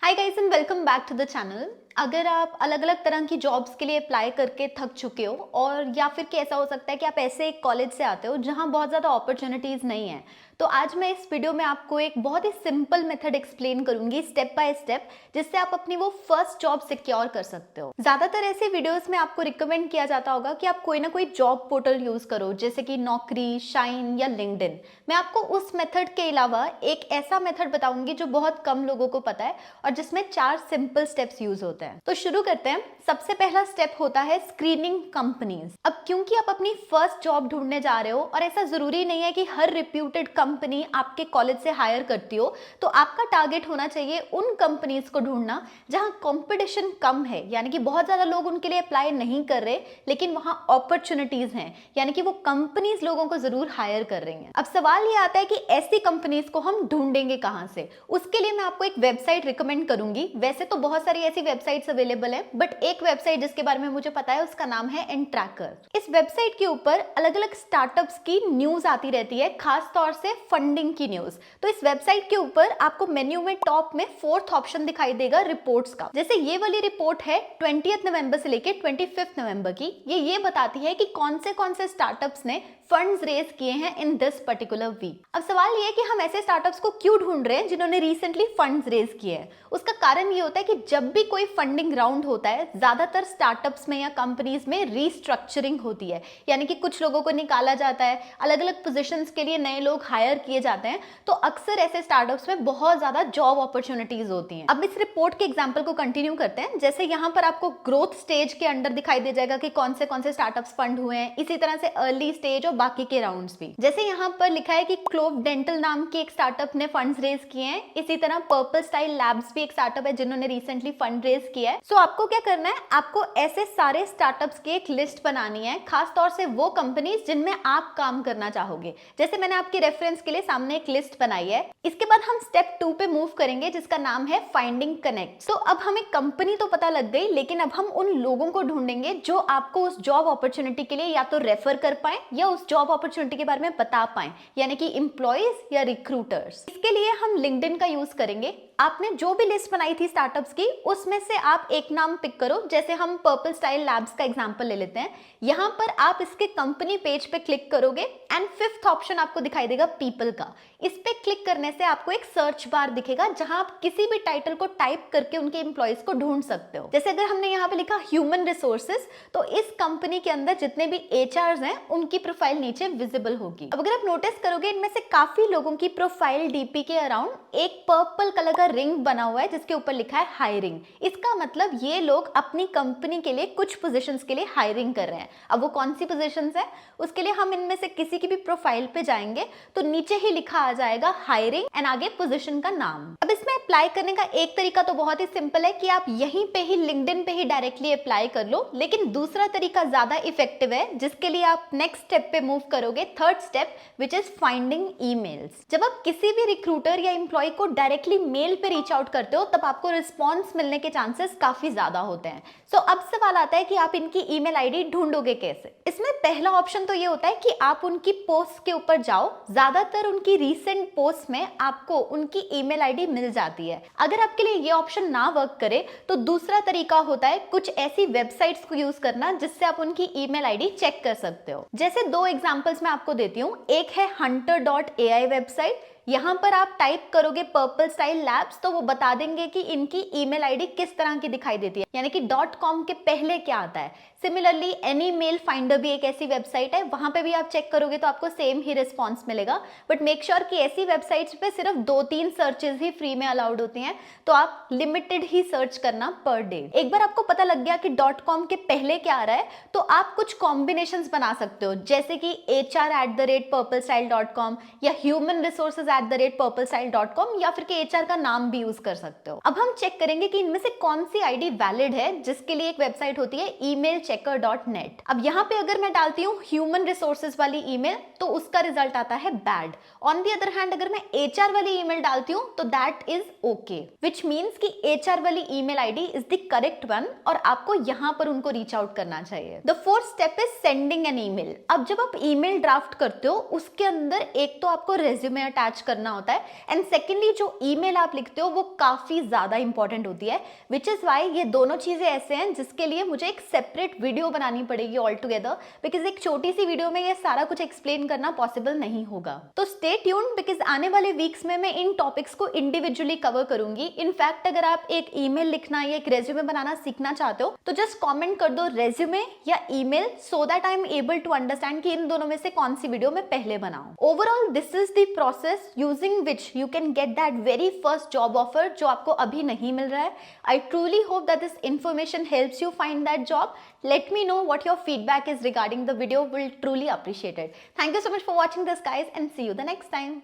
Hi guys and welcome back to the channel. अगर आप अलग अलग तरह की जॉब्स के लिए अप्लाई करके थक चुके हो और या फिर कि ऐसा हो सकता है कि आप ऐसे एक कॉलेज से आते हो जहां बहुत ज़्यादा अपॉर्चुनिटीज़ नहीं है, तो आज मैं इस वीडियो में आपको एक बहुत ही सिंपल मेथड एक्सप्लेन करूंगी स्टेप बाय स्टेप, जिससे आप अपनी वो फर्स्ट जॉब सिक्योर कर सकते हो। ज़्यादातर ऐसे वीडियोस में आपको रिकमेंड किया जाता होगा कि आप कोई ना कोई जॉब पोर्टल यूज़ करो, जैसे कि नौकरी, शाइन या लिंक्डइन। मैं आपको उस मेथड के अलावा एक ऐसा मेथड बताऊंगी जो बहुत कम लोगों को पता है और जिसमें 4 सिंपल स्टेप्स यूज होते हैं। तो शुरू करते हैं। सबसे पहला स्टेप होता है स्क्रीनिंग कंपनीज। अब क्योंकि आप अपनी फर्स्ट जॉब ढूंढने जा रहे हो और ऐसा जरूरी नहीं है कि हर रिप्यूटेड कंपनी आपके कॉलेज से हायर करती हो, तो आपका टारगेट होना चाहिए उन कंपनीज को ढूंढना जहां कंपटीशन कम है, यानी कि बहुत ज्यादा लोग उनके लिए अप्लाई नहीं कर रहे, लेकिन वहां अपॉर्चुनिटीज हैं, यानी कि वो कंपनीज लोगों को जरूर हायर कर रही हैं। अब सवाल ये आता है कि ऐसी कंपनीज को हम ढूंढेंगे कहां से। उसके लिए मैं आपको एक वेबसाइट रिकमेंड करूंगी। वैसे तो बहुत सारी ऐसी वेबसाइट्स अवेलेबल है, बट एक वेबसाइट जिसके बारे में मुझे पता है उसका नाम है एनट्रैकर। इस वेबसाइट के ऊपर अलग अलग स्टार्टअप्स की न्यूज आती रहती है, खास तौर से फंडिंग की न्यूज। तो इस वेबसाइट के ऊपर आपको मेन्यू में टॉप में 4th ऑप्शन दिखाई देगा रिपोर्ट्स का। जैसे ये वाली रिपोर्ट है 20 नवंबर से लेके 25 नवंबर की। ये बताती है कि कौन से स्टार्टअप्स ने फंड्स रेज किए हैं इन दिस पर्टिकुलर वीक। अब सवाल ये है कि हम ऐसे स्टार्टअप्स को क्यों ढूंढ रहे हैं जिन्होंने रिसेंटली फंड्स रेज किए हैं। उसका कारण ये होता है कि जब भी कोई फंडिंग राउंड होता है, ज्यादातर स्टार्टअप्स में या कंपनीज में रीस्ट्रक्चरिंग होती है, यानी कि कुछ लोगों को निकाला जाता है, अलग अलग पोजीशंस के लिए नए लोग हायर किए जाते हैं। तो अक्सर ऐसे स्टार्टअप्स में बहुत ज्यादा जॉब अपॉर्चुनिटीज होती हैं। अब इस रिपोर्ट के एग्जांपल को कंटिन्यू करते हैं। जैसे यहाँ पर आपको ग्रोथ स्टेज के अंडर दिखाई दे जाएगा कि कौन से स्टार्टअप्स फंड हुए हैं, इसी तरह से अर्ली स्टेज और बाकी के राउंड्स भी। जैसे यहाँ पर लिखा है कि क्लोव डेंटल नाम की एक स्टार्टअप ने फंड्स रेज किए हैं। इसी तरह पर्पल स्टाइल लैब्स भी एक स्टार्टअप है जिन्होंने रिसेंटली फंड रेज किया है। सो आपको क्या करना है, आपको ऐसे सारे स्टार्टअप्स की एक लिस्ट बनानी है, खास तौर से वो कंपनीज जिनमें आप काम करना चाहोगे। जैसे मैंने आपके रेफरेंस के लिए सामने एक लिस्ट बनाई है। इसके बाद हम स्टेप 2 पे मूव करेंगे, जिसका नाम है फाइंडिंग कनेक्ट। तो अब हमें कंपनी तो पता लग गई, लेकिन अब हम उन लोगों को ढूंढेंगे जो आपको उस जॉब अपॉर्चुनिटी के लिए या तो रेफर कर पाए या उस जॉब अपॉर्चुनिटी के बारे में बता पाए, यानी कि एम्प्लॉइज या रिक्रूटर्स। इसके लिए हम लिंक्डइन का यूज करेंगे। आपने जो भी लिस्ट बनाई थी स्टार्टअप्स की, उसमें से आप एक नाम पिक करो। जैसे हम पर्पल स्टाइल लैब्स का एग्जांपल ले लेते हैं। यहां पर आप इसके कंपनी पेज पे क्लिक करोगे एंड 5th ऑप्शन आपको दिखाई देगा पीपल का। इस पे क्लिक करने से आपको एक सर्च बार दिखेगा जहां आप किसी भी टाइटल को टाइप करके उनके एम्प्लॉइज को ढूंढ सकते हो। जैसे अगर हमने यहाँ पे लिखा ह्यूमन रिसोर्सेज, तो इस कंपनी के अंदर जितने भी एचआर्स हैं उनकी प्रोफाइल नीचे विजिबल होगी। अब अगर आप नोटिस करोगे, इनमें से काफी लोगों की प्रोफाइल डीपी के अराउंड एक पर्पल कलर का रिंग बना हुआ है जिसके ऊपर लिखा है हायरिंग। इसका मतलब ये लोग अपनी कंपनी के लिए कुछ पोजीशंस के लिए हायरिंग कर रहे हैं। अब वो कौन सी पोजीशंस है, उसके लिए हम इनमें से किसी की भी प्रोफाइल पे जाएंगे तो नीचे ही लिखा आ जाएगा हायरिंग एंड आगे पोजीशन का नाम। अब इसमें अप्लाई करने का एक तरीका तो बहुत ही सिंपल है कि आप यहीं पे ही लिंक्डइन पे ही डायरेक्टली अप्लाई कर लो, लेकिन दूसरा तरीका ज्यादा इफेक्टिव है, जिसके लिए आप नेक्स्ट स्टेप पे मूव करोगे, 3rd step, which is finding emails. जब आप किसी भी रिक्रूटर या एम्प्लॉय को डायरेक्टली मेल पे रीच आउट करते हो, तब आपको रिस्पॉन्स मिलने के चांसेस काफी ज्यादा होते हैं। सो अब सवाल आता है कि आप इनकी ईमेल आईडी ढूंढोगे कैसे। इसमें पहला ऑप्शन तो ये होता है कि आप उनकी पोस्ट के ऊपर जाओ। ज्यादातर उनकी रीसेंट पोस्ट में आपको उनकी ईमेल आईडी मिल जाती है। अगर आपके लिए ये ऑप्शन ना वर्क करे, तो दूसरा तरीका होता है कुछ ऐसी वेबसाइट्स को यूज करना जिससे आप उनकी ईमेल आईडी चेक कर सकते हो। जैसे 2 एग्जांपल्स मैं आपको देती हूँ। एक है hunter.ai वेबसाइट। यहां पर आप टाइप करोगे पर्पल स्टाइल लैब्स, तो वो बता देंगे कि इनकी ईमेल आईडी किस तरह की दिखाई देती है, यानी कि .com के पहले क्या आता है। सिमिलरली एनी मेल फाइंडर भी एक ऐसी वेबसाइट है, वहां पे भी आप चेक करोगे तो आपको सेम ही रिस्पॉन्स मिलेगा। बट मेक श्योर कि ऐसी वेबसाइट्स पे सिर्फ 2-3 सर्चेस ही फ्री में अलाउड होती हैं, तो आप लिमिटेड ही सर्च करना पर डे। एक बार आपको पता लग गया कि .com के पहले क्या आ रहा है, तो आप कुछ कॉम्बिनेशंस बना सकते हो, जैसे कि hr@purplestyle.com या human resources@purplestyle.com, या फिर के HR का नाम भी यूज कर सकते हो। अब हम चेक करेंगे कि इनमें से कौन सी आईडी वैलिड है, जिसके लिए एक वेबसाइट होती है emailchecker.net। अब यहाँ पे अगर मैं डालती हूँ ह्यूमन रिसोर्सेज वाली ईमेल, तो उसका रिजल्ट आता है bad. On the other hand अगर मैं HR वाली ईमेल डालती हूँ तो that is okay, which means कि HR वाली email ID is the correct one और आपको यहाँ पर उनको रीच आउट करना चाहिए। The 4th step is sending an email. अब जब आप ईमेल ड्राफ्ट करते हो, उसके अंदर एक तो आपको रेज्यूमे अटैच करना होता है, एंड सेकेंडली जो ईमेल आप लिखते हो वो काफी ज्यादा इंपॉर्टेंट होती है, विच इज वाई ये दोनों चीजें ऐसे हैं जिसके लिए मुझे एक सेपरेट वीडियो बनानी पड़ेगी ऑल टुगेदर, बिकॉज एक छोटी सी वीडियो में ये सारा कुछ एक्सप्लेन करना पॉसिबल नहीं होगा। तो स्टे ट्यून्ड, बिकॉज आने वाले वीक्स में मैं इन टॉपिक्स को इंडिविजुअली कवर करूंगी। इनफैक्ट अगर आप एक ईमेल लिखना या एक रेज्यूमे बनाना सीखना चाहते हो तो जस्ट कमेंट कर दो रेज्यूमे या email, so that I am able to understand कि इन दोनों में से कौन सी वीडियो मैं पहले बनाऊं। Overall this is the process using which you can get that very first job offer जो आपको अभी नहीं मिल रहा है। I truly hope that this information helps you find that job. Let me know what your feedback is regarding the video. Will truly appreciate it. Thank you so much for watching this, guys, and see you the next time.